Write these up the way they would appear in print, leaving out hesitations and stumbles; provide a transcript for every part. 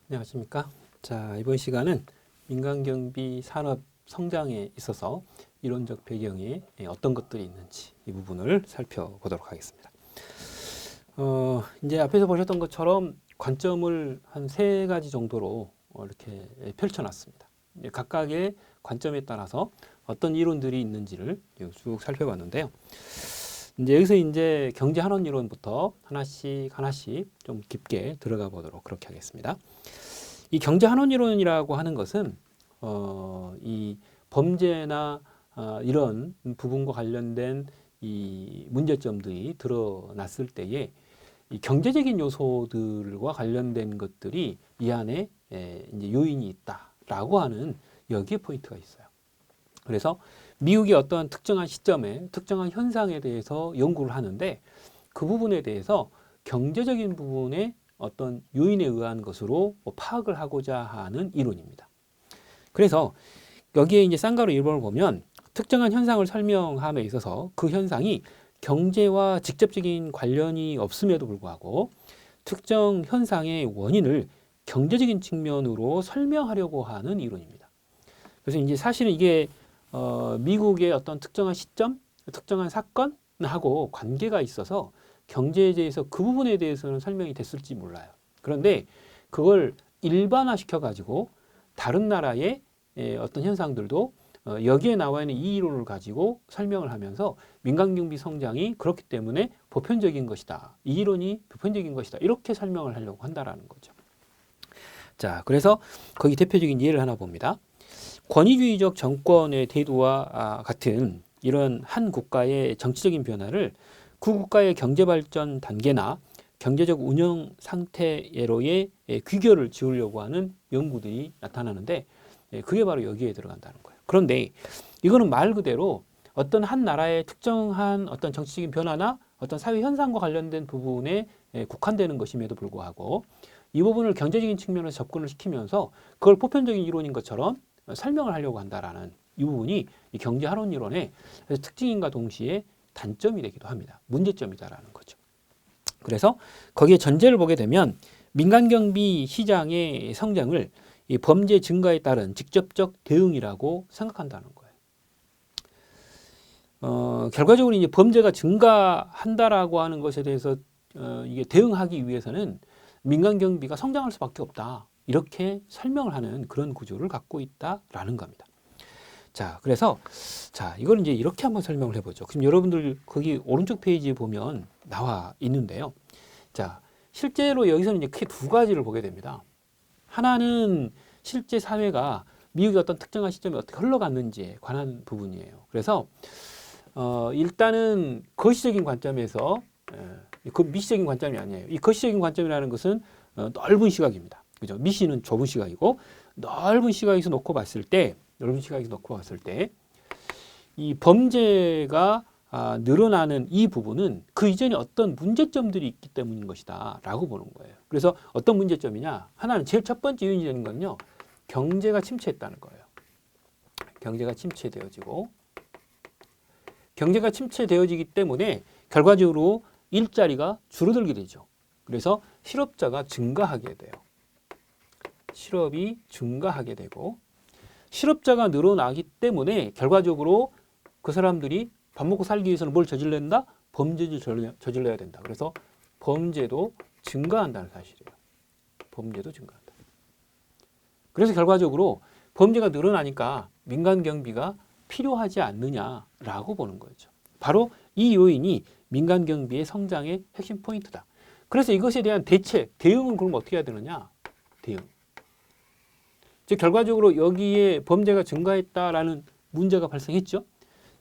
안녕하십니까. 자, 이번 시간은 민간경비 산업 성장에 있어서 이론적 배경에 어떤 것들이 있는지 이 부분을 살펴보도록 하겠습니다. 이제 앞에서 보셨던 것처럼 관점을 한 세 가지 정도로 이렇게 펼쳐놨습니다. 각각의 관점에 따라서 어떤 이론들이 있는지를 쭉 살펴봤는데요. 여기서 이제 경제 한원 이론부터 하나씩 좀 깊게 들어가 보도록 그렇게 하겠습니다. 이 경제 한원 이론이라고 하는 것은 이 범죄나 이런 부분과 관련된 이 문제점들이 드러났을 때에 이 경제적인 요소들과 관련된 것들이 이 안에 이제 요인이 있다라고 하는 여기에 포인트가 있어요. 그래서 미국의 어떤 특정한 시점에 특정한 현상에 대해서 연구를 하는데 그 부분에 대해서 경제적인 부분에 어떤 요인에 의한 것으로 파악을 하고자 하는 이론입니다. 그래서 여기에 이제 쌍가루 1번을 보면 특정한 현상을 설명함에 있어서 그 현상이 경제와 직접적인 관련이 없음에도 불구하고 특정 현상의 원인을 경제적인 측면으로 설명하려고 하는 이론입니다. 그래서 이제 사실은 이게 미국의 어떤 특정한 시점, 특정한 사건하고 관계가 있어서 경제에 대해서 그 부분에 대해서는 설명이 됐을지 몰라요. 그런데 그걸 일반화시켜 가지고 다른 나라의 어떤 현상들도 여기에 나와 있는 이 이론을 가지고 설명을 하면서 민간경비 성장이 그렇기 때문에 보편적인 것이다. 이 이론이 보편적인 것이다. 이렇게 설명을 하려고 한다라는 거죠. 자, 그래서 거기 대표적인 예를 하나 봅니다. 권위주의적 정권의 태도와 같은 이런 한 국가의 정치적인 변화를 그 국가의 경제발전 단계나 경제적 운영 상태로의 귀결을 지으려고 하는 연구들이 나타나는데 그게 바로 여기에 들어간다는 거예요. 그런데 이거는 말 그대로 어떤 한 나라의 특정한 어떤 정치적인 변화나 어떤 사회 현상과 관련된 부분에 국한되는 것임에도 불구하고 이 부분을 경제적인 측면에서 접근을 시키면서 그걸 보편적인 이론인 것처럼 설명을 하려고 한다라는 이 부분이 이 경제 한원 이론의 특징인과 동시에 단점이 되기도 합니다. 문제점이다라는 거죠. 그래서 거기에 전제를 보게 되면 민간경비 시장의 성장을 이 범죄 증가에 따른 직접적 대응이라고 생각한다는 거예요. 결과적으로 이제 범죄가 증가한다라고 하는 것에 대해서 이게 대응하기 위해서는 민간경비가 성장할 수밖에 없다. 이렇게 설명을 하는 그런 구조를 갖고 있다라는 겁니다. 자, 그래서 이걸 이제 이렇게 한번 설명을 해보죠. 그럼 여러분들 거기 오른쪽 페이지에 보면 나와 있는데요. 자, 실제로 여기서는 이제 크게 두 가지를 보게 됩니다. 하나는 실제 사회가 미국의 어떤 특정한 시점에 어떻게 흘러갔는지에 관한 부분이에요. 그래서 일단은 거시적인 관점에서 그 미시적인 관점이 아니에요. 이 거시적인 관점이라는 것은 넓은 시각입니다. 그죠? 미시는 좁은 시각이고 넓은 시각에서 놓고 봤을 때 이 범죄가 늘어나는 이 부분은 그 이전에 어떤 문제점들이 있기 때문인 것이다 라고 보는 거예요. 그래서 어떤 문제점이냐, 하나는 제일 첫 번째 요인이 되는 건요, 경제가 침체했다는 거예요. 경제가 침체되어지고, 경제가 침체되어지기 때문에 결과적으로 일자리가 줄어들게 되죠. 그래서 실업자가 증가하게 돼요. 실업이 증가하게 되고, 실업자가 늘어나기 때문에 결과적으로 그 사람들이 밥 먹고 살기 위해서는 뭘 저질러야 된다? 범죄를 저질러야 된다. 그래서 범죄도 증가한다는 사실이에요. 범죄도 증가한다. 그래서 결과적으로 범죄가 늘어나니까 민간경비가 필요하지 않느냐라고 보는 거죠. 바로 이 요인이 민간경비의 성장의 핵심 포인트다. 그래서 이것에 대한 대응은 그럼 어떻게 해야 되느냐? 대응. 즉 결과적으로 여기에 범죄가 증가했다라는 문제가 발생했죠.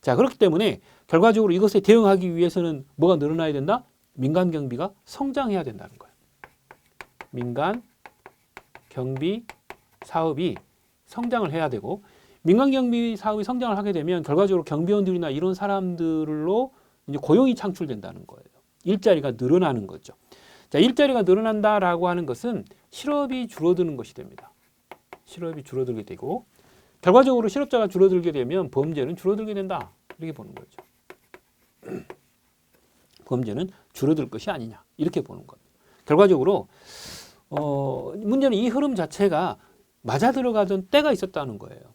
자, 그렇기 때문에 결과적으로 이것에 대응하기 위해서는 뭐가 늘어나야 된다? 민간 경비가 성장해야 된다는 거예요. 민간 경비 사업이 성장을 해야 되고, 민간 경비 사업이 성장을 하게 되면 결과적으로 경비원들이나 이런 사람들로 이제 고용이 창출된다는 거예요. 일자리가 늘어나는 거죠. 자, 일자리가 늘어난다라고 하는 것은 실업이 줄어드는 것이 됩니다. 실업이 줄어들게 되고, 결과적으로 실업자가 줄어들게 되면 범죄는 줄어들게 된다. 이렇게 보는 거죠. 범죄는 줄어들 것이 아니냐. 이렇게 보는 겁니다. 결과적으로 문제는 이 흐름 자체가 맞아 들어가던 때가 있었다는 거예요.